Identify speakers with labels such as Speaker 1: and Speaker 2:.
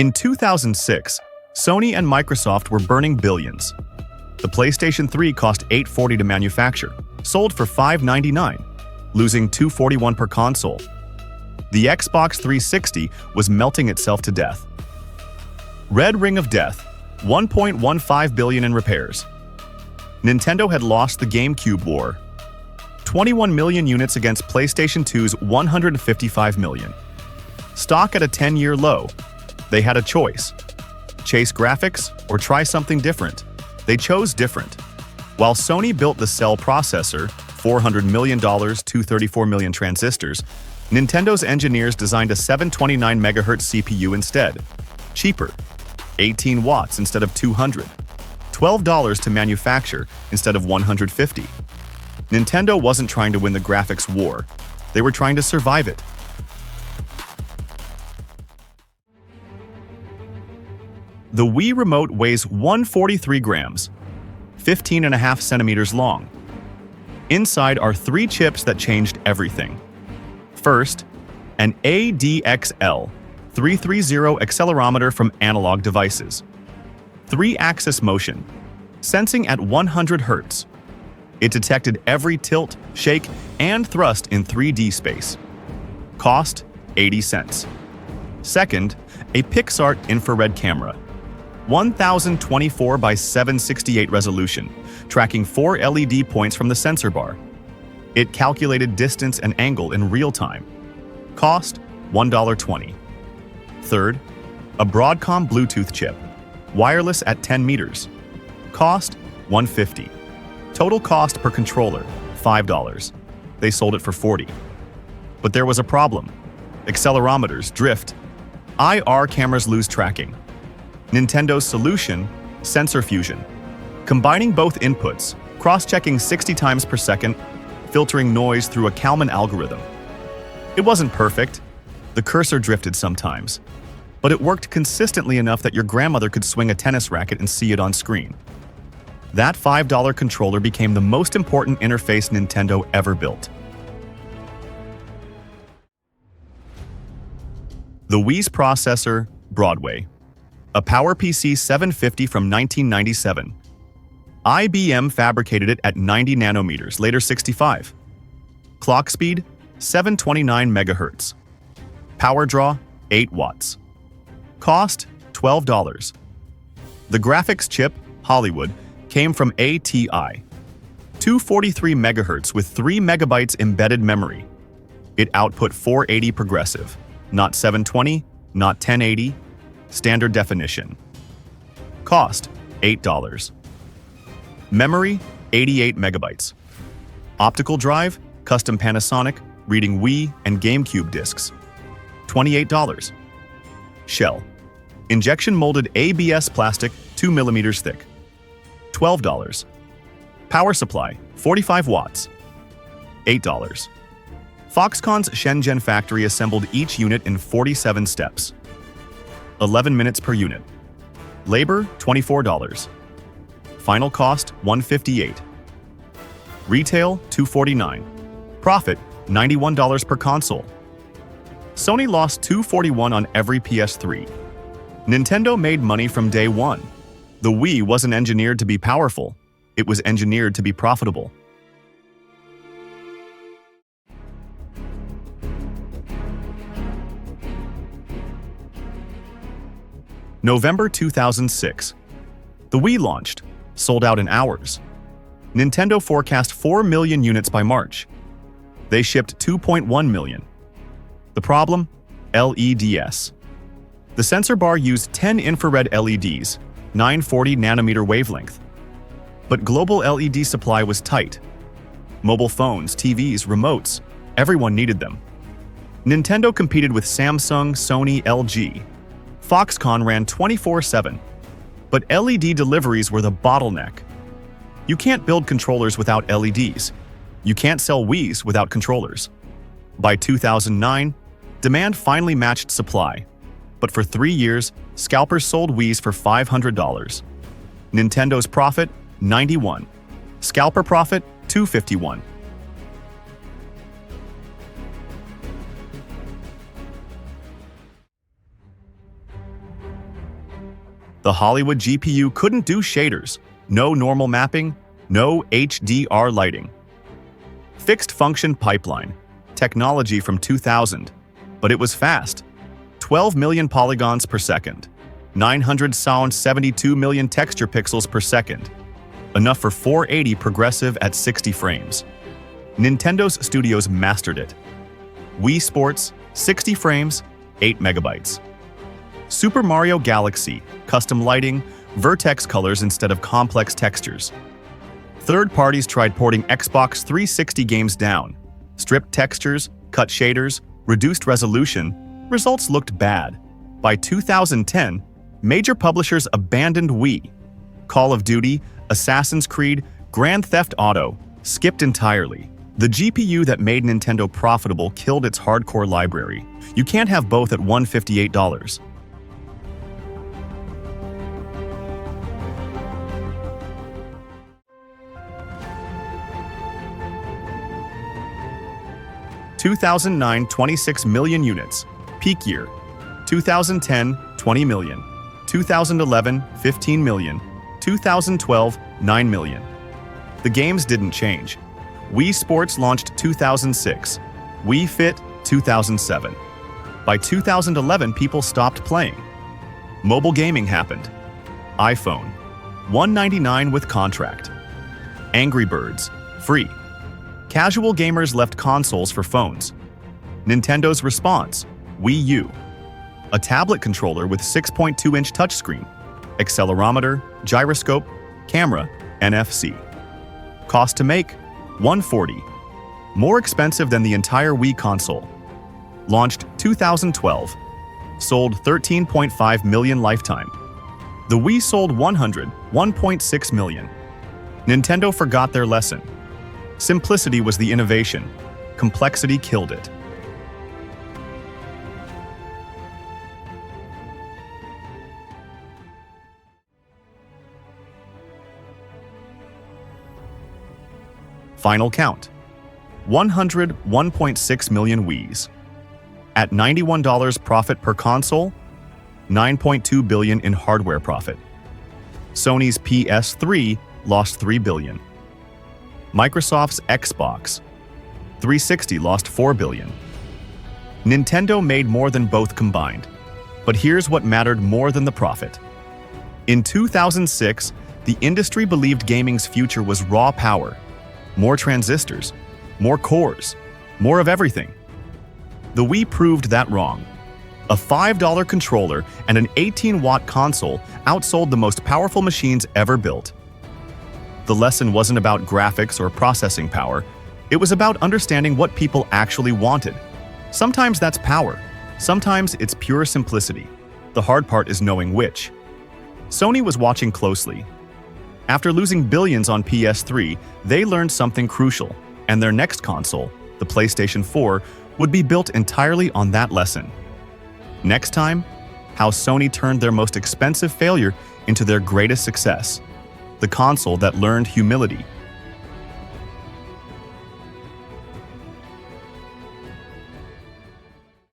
Speaker 1: In 2006, Sony and Microsoft were burning billions. The PlayStation 3 cost $840 to manufacture, sold for $599, losing $241 per console. The Xbox 360 was melting itself to death. Red Ring of Death, $1.15 billion in repairs. Nintendo had lost the GameCube war. 21 million units against PlayStation 2's 155 million. Stock at a 10-year low. They had a choice. Chase graphics or try something different. They chose different. While Sony built the Cell processor, $400 million, 234 million transistors, Nintendo's engineers designed a 729 MHz CPU instead. Cheaper. 18 watts instead of 200. $12 to manufacture instead of $150. Nintendo wasn't trying to win the graphics war. They were trying to survive it. The Wii Remote weighs 143 grams, 15.5 centimeters long. Inside are 3 chips that changed everything. First, an ADXL 330 accelerometer from Analog Devices. 3-axis motion, sensing at 100 Hz. It detected every tilt, shake, and thrust in 3D space. Cost, 80 cents. Second, a PixArt infrared camera. 1024 by 768 resolution, tracking 4 LED points from the sensor bar. It calculated distance and angle in real time. Cost, $1.20. Third, a Broadcom Bluetooth chip, wireless at 10 meters. Cost, $150. Total cost per controller, $5. They sold it for $40. But there was a problem. Accelerometers drift. IR cameras lose tracking. Nintendo's solution, sensor fusion. Combining both inputs, cross-checking 60 times per second, filtering noise through a Kalman algorithm. It wasn't perfect. The cursor drifted sometimes. But it worked consistently enough that your grandmother could swing a tennis racket and see it on screen. That $5 controller became the most important interface Nintendo ever built. The Wii's processor, Broadway. A PowerPC 750 from 1997. IBM fabricated it at 90 nanometers, later 65. Clock speed, 729 megahertz. Power draw, 8 watts. Cost, $12. The graphics chip, Hollywood, came from ATI. 243 megahertz with 3 megabytes embedded memory. It output 480 progressive, not 720, not 1080, standard definition. Cost, $8. Memory, 88 megabytes. Optical drive, custom Panasonic, reading Wii and GameCube discs. $28. Shell. Injection molded ABS plastic, 2 millimeters thick. $12. Power supply, 45 watts. $8. Foxconn's Shenzhen factory assembled each unit in 47 steps. 11 minutes per unit. Labor, $24. Final cost, $158. Retail, $249. Profit, $91 per console. Sony lost $241 on every PS3. Nintendo made money from day one. The Wii wasn't engineered to be powerful. It was engineered to be profitable. November 2006. The Wii launched, sold out in hours. Nintendo forecast 4 million units by March. They shipped 2.1 million. The problem? LEDs. The sensor bar used 10 infrared LEDs, 940 nanometer wavelength. But global LED supply was tight. Mobile phones, TVs, remotes, everyone needed them. Nintendo competed with Samsung, Sony, LG. Foxconn ran 24/7. But LED deliveries were the bottleneck. You can't build controllers without LEDs. You can't sell Wiis without controllers. By 2009, demand finally matched supply. But for 3 years, scalpers sold Wiis for $500. Nintendo's profit, $91. Scalper profit, $251. The Hollywood GPU couldn't do shaders, no normal mapping, no HDR lighting. Fixed function pipeline, technology from 2000, but it was fast. 12 million polygons per second, 972 million texture pixels per second, enough for 480 progressive at 60 frames. Nintendo's studios mastered it. Wii Sports, 60 frames, 8 megabytes. Super Mario Galaxy, custom lighting, vertex colors instead of complex textures. Third parties tried porting Xbox 360 games down. Stripped textures, cut shaders, reduced resolution, results looked bad. By 2010, major publishers abandoned Wii. Call of Duty, Assassin's Creed, Grand Theft Auto skipped entirely. The GPU that made Nintendo profitable killed its hardcore library. You can't have both at $158. (2009) 26 million units, peak year. 2010 20 million, 2011 15 million, 2012 9 million. The games didn't change. Wii Sports launched 2006, Wii Fit 2007. By 2011, people stopped playing. Mobile gaming happened. iPhone, $199 with contract. Angry Birds, free. Casual gamers left consoles for phones. Nintendo's response, Wii U. A tablet controller with 6.2-inch touchscreen, accelerometer, gyroscope, camera, NFC. Cost to make, $140. More expensive than the entire Wii console. Launched 2012. Sold 13.5 million lifetime. The Wii sold 101.6 million. Nintendo forgot their lesson. Simplicity was the innovation. Complexity killed it. Final count, 101.6 million Wiis. At $91 profit per console, $9.2 billion in hardware profit. Sony's PS3 lost $3 billion. Microsoft's Xbox 360 lost $4 billion. Nintendo made more than both combined. But here's what mattered more than the profit. In 2006, the industry believed gaming's future was raw power. More transistors, more cores, more of everything. The Wii proved that wrong. A $5 controller and an 18-watt console outsold the most powerful machines ever built. The lesson wasn't about graphics or processing power. It was about understanding what people actually wanted. Sometimes that's power. Sometimes it's pure simplicity. The hard part is knowing which. Sony was watching closely. After losing billions on PS3, they learned something crucial, and their next console, the PlayStation 4, would be built entirely on that lesson. Next time, how Sony turned their most expensive failure into their greatest success. The console that learned humility,